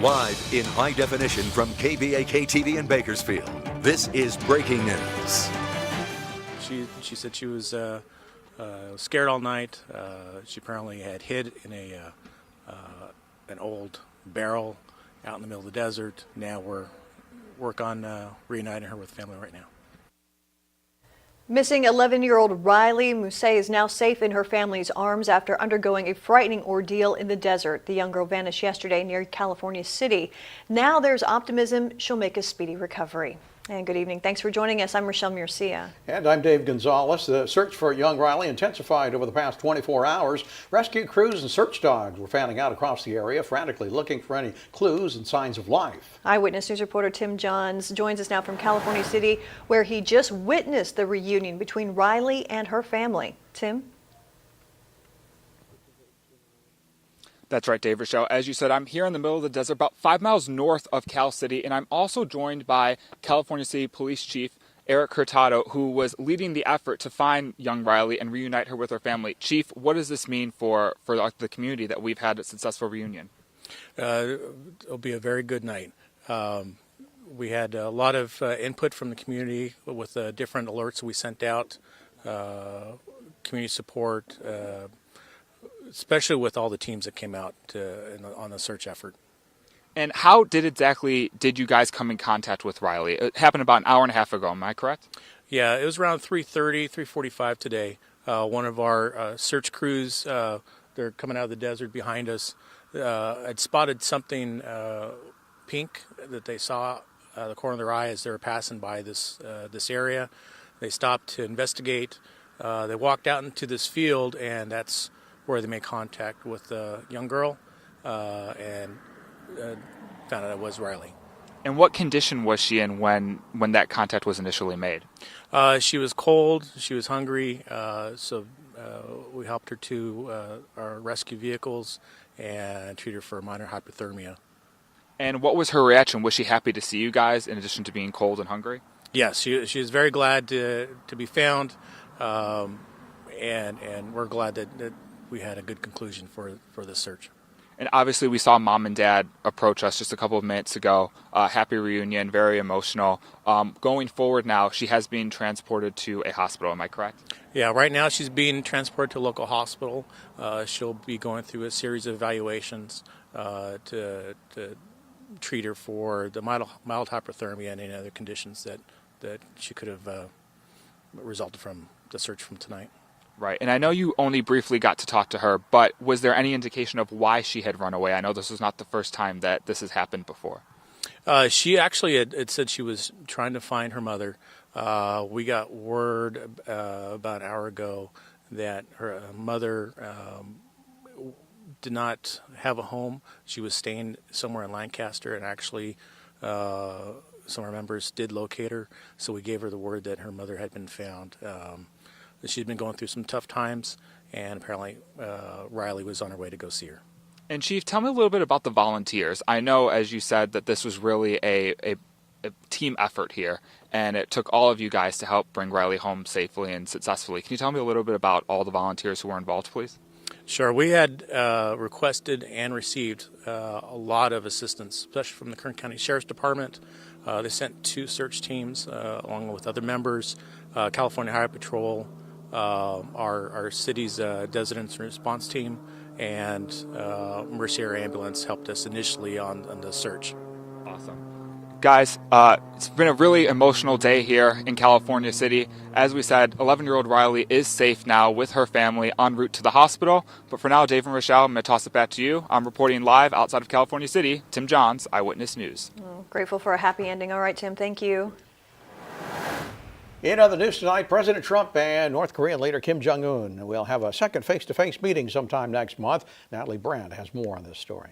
Live in high definition from KBAK-TV in Bakersfield, this is Breaking News. She said she was scared all night. She apparently had hid in an old barrel out in the middle of the desert. Now we're working on reuniting her with family right now. Missing 11-year-old Riley Muse is now safe in her family's arms after undergoing a frightening ordeal in the desert. The young girl vanished yesterday near California City. Now there's optimism she'll make a speedy recovery. And good evening. Thanks for joining us. I'm Rochelle Murcia. And I'm Dave Gonzalez. The search for young Riley intensified over the past 24 hours. Rescue crews and search dogs were fanning out across the area, frantically looking for any clues and signs of life. Eyewitness News reporter Tim Johns joins us now from California City, where he just witnessed the reunion between Riley and her family. Tim? That's right, Dave. Rochelle. As you said, I'm here in the middle of the desert, about 5 miles north of Cal City, and I'm also joined by California City Police Chief Eric Hurtado, who was leading the effort to find young Riley and reunite her with her family. Chief, what does this mean for the community that we've had a successful reunion? It'll be a very good night. We had a lot of input from the community with different alerts we sent out, community support, especially with all the teams that came out on the search effort. And how did you guys come in contact with Riley? It happened about an hour and a half ago, am I correct? Yeah, it was around 3:30, 3:45 today. One of our search crews, they're coming out of the desert behind us, had spotted something pink that they saw the corner of their eye as they were passing by this area. They stopped to investigate. They walked out into this field, and that's where they made contact with the young girl and found out it was Riley. And what condition was she in when that contact was initially made? She was cold, she was hungry, so we helped her to our rescue vehicles and treated her for minor hypothermia. And what was her reaction? Was she happy to see you guys in addition to being cold and hungry? Yes, she was very glad to be found, and we're glad that we had a good conclusion for this search. And obviously we saw Mom and Dad approach us just a couple of minutes ago. Happy reunion, very emotional. Going forward now, she has been transported to a hospital, am I correct? Yeah, right now she's being transported to a local hospital. She'll be going through a series of evaluations to treat her for the mild hypothermia and any other conditions that she could have resulted from the search from tonight. Right, and I know you only briefly got to talk to her, but was there any indication of why she had run away? I know this was not the first time that this has happened before. She actually had said she was trying to find her mother. We got word about an hour ago that her mother did not have a home. She was staying somewhere in Lancaster, and actually some of our members did locate her, so we gave her the word that her mother had been found. She'd been going through some tough times, and apparently Riley was on her way to go see her. And Chief, tell me a little bit about the volunteers. I know, as you said, that this was really a team effort here, and it took all of you guys to help bring Riley home safely and successfully. Can you tell me a little bit about all the volunteers who were involved, please? Sure. We had requested and received a lot of assistance, especially from the Kern County Sheriff's Department. They sent 2 search teams along with other members, California Highway Patrol, our city's Desert Incident Response Team, and Mercier Ambulance helped us initially on the search. Awesome. Guys, it's been a really emotional day here in California City. As we said, 11-year-old Riley is safe now with her family en route to the hospital. But for now, Dave and Rochelle, I'm going to toss it back to you. I'm reporting live outside of California City. Tim Johns, Eyewitness News. Grateful for a happy ending. All right, Tim, thank you. In other news tonight, President Trump and North Korean leader Kim Jong-un will have a second face-to-face meeting sometime next month. Natalie Brandt has more on this story.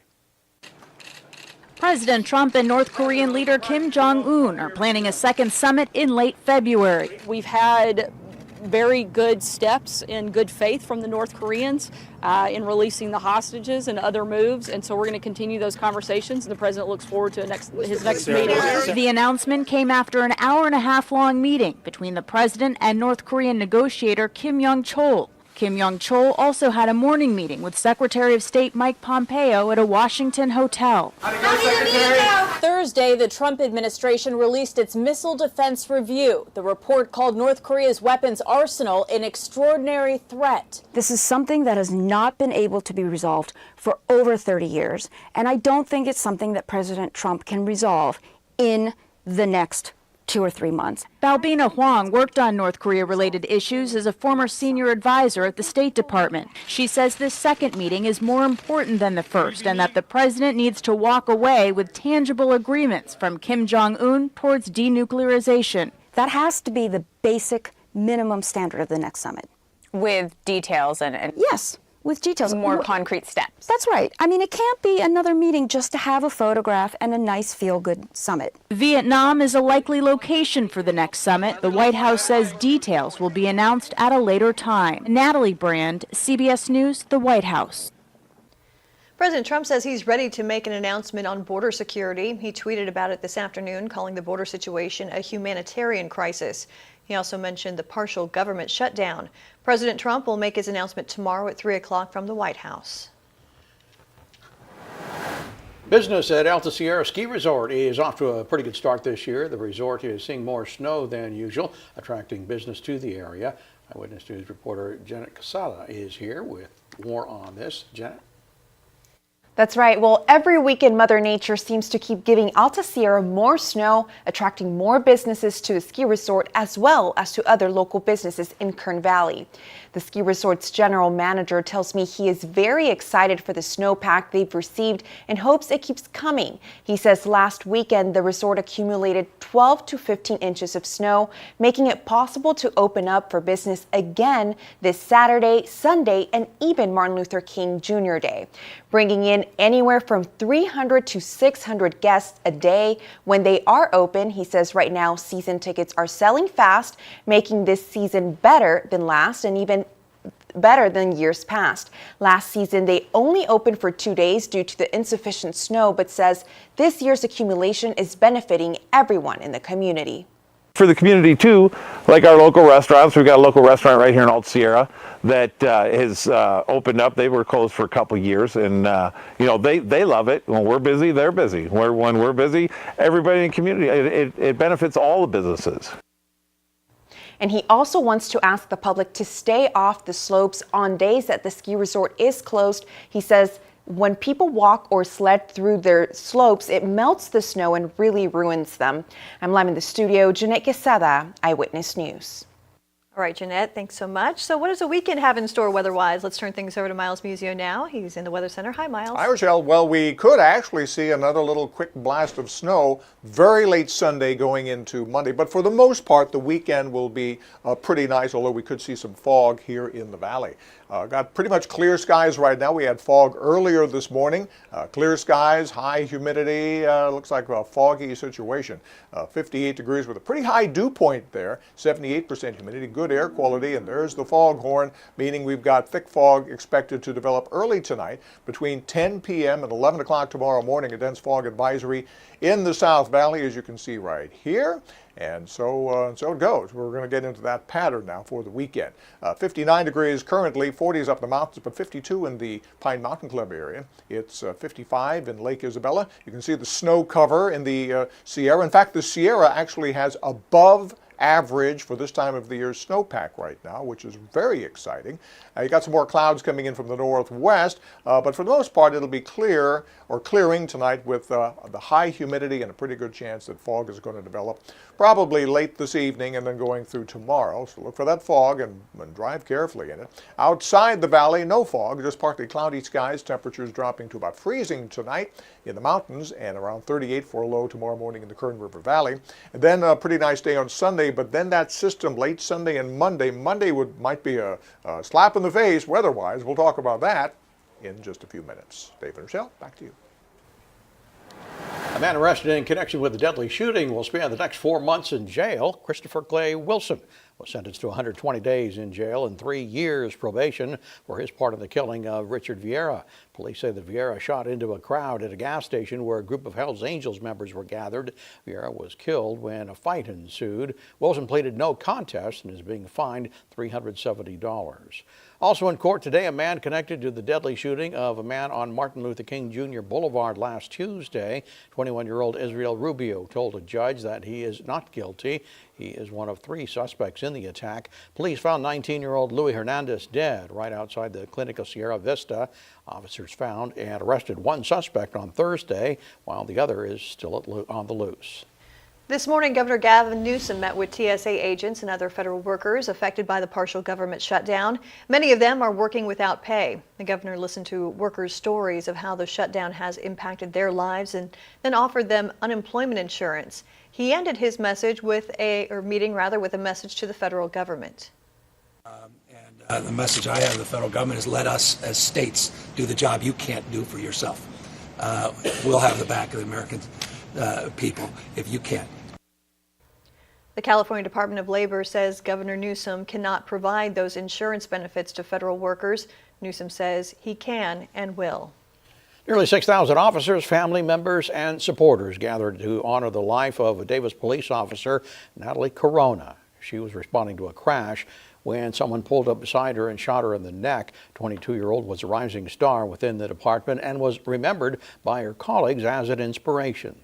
President Trump and North Korean leader Kim Jong-un are planning a second summit in late February. We've had very good steps in good faith from the North Koreans in releasing the hostages and other moves, and so we're going to continue those conversations, and the president looks forward to his next meeting. The announcement came after an hour-and-a-half long meeting between the president and North Korean negotiator Kim Young-chol. Kim Yong-chol also had a morning meeting with Secretary of State Mike Pompeo at a Washington hotel. Thursday, the Trump administration released its missile defense review. The report called North Korea's weapons arsenal an extraordinary threat. This is something that has not been able to be resolved for over 30 years, and I don't think it's something that President Trump can resolve in the next 2 or 3 months. Balbina Huang worked on North Korea-related issues as a former senior advisor at the State Department. She says this second meeting is more important than the first and that the president needs to walk away with tangible agreements from Kim Jong-un towards denuclearization. That has to be the basic minimum standard of the next summit. With details and Yes, with details. more concrete steps. That's right. I mean, it can't be another meeting just to have a photograph and a nice feel-good summit. Vietnam is a likely location for the next summit. The White House says details will be announced at a later time. Natalie Brand, CBS News, the White House. President Trump says he's ready to make an announcement on border security. He tweeted about it this afternoon, calling the border situation a humanitarian crisis. He also mentioned the partial government shutdown. President Trump will make his announcement tomorrow at 3 o'clock from the White House. Business at Alta Sierra Ski Resort is off to a pretty good start this year. The resort is seeing more snow than usual, attracting business to the area. Eyewitness News reporter Janet Casada is here with more on this. Janet? That's right. Well, every weekend, Mother Nature seems to keep giving Alta Sierra more snow, attracting more businesses to the ski resort as well as to other local businesses in Kern Valley. The ski resort's general manager tells me he is very excited for the snowpack they've received and hopes it keeps coming. He says last weekend the resort accumulated 12 to 15 inches of snow, making it possible to open up for business again this Saturday, Sunday, and even Martin Luther King Jr. Day, bringing in anywhere from 300 to 600 guests a day when they are open. He says right now season tickets are selling fast, making this season better than last and even better than years past. Last season, they only opened for 2 days due to the insufficient snow, but says this year's accumulation is benefiting everyone in the community. For the community too, like our local restaurants, we've got a local restaurant right here in Alta Sierra that has opened up. They were closed for a couple of years, and they love it. When we're busy, they're busy. When we're busy, everybody in the community, it benefits all the businesses. And he also wants to ask the public to stay off the slopes on days that the ski resort is closed. He says when people walk or sled through their slopes, it melts the snow and really ruins them. I'm live in the studio, Jeanette Quesada, Eyewitness News. All right, Jeanette, thanks so much. So what does the weekend have in store weather-wise? Let's turn things over to Miles Musio now. He's in the Weather Center. Hi, Miles. Hi, Rochelle. Well, we could actually see another little quick blast of snow very late Sunday going into Monday. But for the most part, the weekend will be pretty nice, although we could see some fog here in the valley. Got pretty much clear skies right now. We had fog earlier this morning. Clear skies, high humidity. Looks like a foggy situation. 58 degrees with a pretty high dew point there. 78% humidity, good air quality, and there's the foghorn, meaning we've got thick fog expected to develop early tonight. Between 10 p.m. and 11 o'clock tomorrow morning, a dense fog advisory in the South Valley, as you can see right here. And so it goes. We're going to get into that pattern now for the weekend. 59 degrees currently, 40s up the mountains, but 52 in the Pine Mountain Club area. It's 55 in Lake Isabella. You can see the snow cover in the Sierra. In fact, the Sierra actually has above average for this time of the year snowpack right now, which is very exciting. You got some more clouds coming in from the northwest, but for the most part it'll be clear or clearing tonight with the high humidity and a pretty good chance that fog is going to develop probably late this evening and then going through tomorrow. So look for that fog and drive carefully in it. Outside the valley, no fog, just partly cloudy skies. Temperatures dropping to about freezing tonight in the mountains and around 38 for a low tomorrow morning in the Kern River Valley. And then a pretty nice day on Sunday, but then that system late Sunday and Monday. Monday might be a slap in the face weather-wise. We'll talk about that in just a few minutes. Dave and Rochelle, back to you. A man arrested in connection with the deadly shooting will spend the next 4 months in jail. Christopher Clay Wilson was sentenced to 120 days in jail and 3 years probation for his part in the killing of Richard Vieira. Police say that Vieira shot into a crowd at a gas station where a group of Hells Angels members were gathered. Vieira was killed when a fight ensued. Wilson pleaded no contest and is being fined $370. Also in court today, a man connected to the deadly shooting of a man on Martin Luther King Jr. Boulevard last Tuesday. 21-year-old Israel Rubio told a judge that he is not guilty. He is one of 3 suspects in the attack. Police found 19-year-old Louis Hernandez dead right outside the clinic of Sierra Vista. Officers found and arrested 1 suspect on Thursday, while the other is still on the loose. This morning, Governor Gavin Newsom met with TSA agents and other federal workers affected by the partial government shutdown. Many of them are working without pay. The governor listened to workers' stories of how the shutdown has impacted their lives and then offered them unemployment insurance. He ended his message with a message to the federal government. The message I have to the federal government is let us as states do the job you can't do for yourself. We'll have the back of the American people if you can't. The California Department of Labor says Governor Newsom cannot provide those insurance benefits to federal workers. Newsom says he can and will. Nearly 6,000 officers, family members, and supporters gathered to honor the life of a Davis police officer, Natalie Corona. She was responding to a crash when someone pulled up beside her and shot her in the neck. 22-year-old was a rising star within the department and was remembered by her colleagues as an inspiration.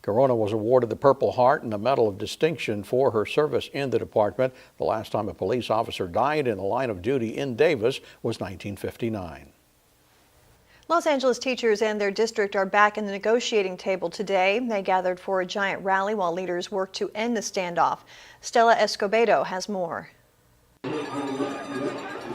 Corona was awarded the Purple Heart and a Medal of Distinction for her service in the department. The last time a police officer died in the line of duty in Davis was 1959. Los Angeles teachers and their district are back in the negotiating table today. They gathered for a giant rally while leaders work to end the standoff. Stella Escobedo has more.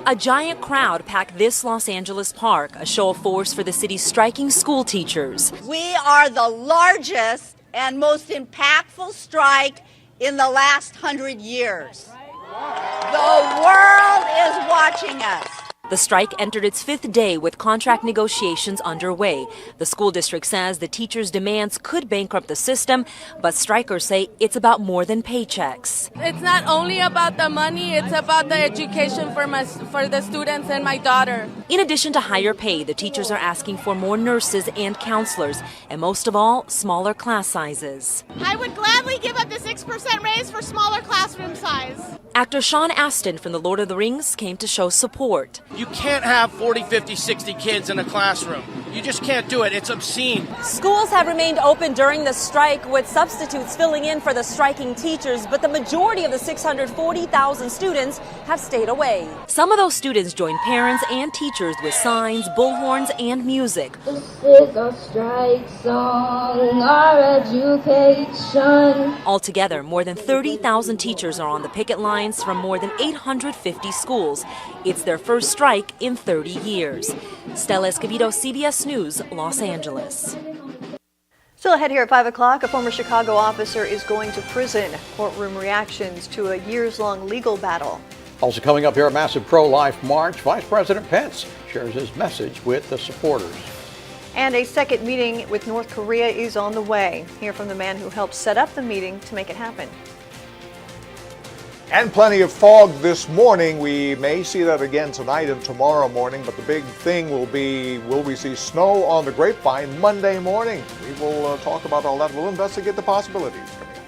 A giant crowd packed this Los Angeles park, a show of force for the city's striking school teachers. We are the largest and most impactful strike in the last 100 years. The world is watching us. The strike entered its 5th day with contract negotiations underway. The school district says the teachers' demands could bankrupt the system, but strikers say it's about more than paychecks. It's not only about the money, it's about the education for the students and my daughter. In addition to higher pay, the teachers are asking for more nurses and counselors, and most of all, smaller class sizes. I would gladly give up the 6% raise for smaller classroom size. Actor Sean Astin from The Lord of the Rings came to show support. You can't have 40, 50, 60 kids in a classroom. You just can't do it. It's obscene. Schools have remained open during the strike, with substitutes filling in for the striking teachers, but the majority of the 640,000 students have stayed away. Some of those students joined parents and teachers with signs, bullhorns, and music. This is our strike song, our education. Altogether, more than 30,000 teachers are on the picket lines from more than 850 schools. It's their first strike in 30 years. Stella Escobedo, CBS News, Los Angeles. Still ahead here at 5 o'clock, a former Chicago officer is going to prison. Courtroom reactions to a years-long legal battle. Also coming up here, a massive pro-life march. Vice President Pence shares his message with the supporters. And a second meeting with North Korea is on the way. Hear from the man who helped set up the meeting to make it happen. And plenty of fog this morning. We may see that again tonight and tomorrow morning, but the big thing will be, will we see snow on the Grapevine Monday morning? We will talk about all that. We'll investigate the possibilities coming up.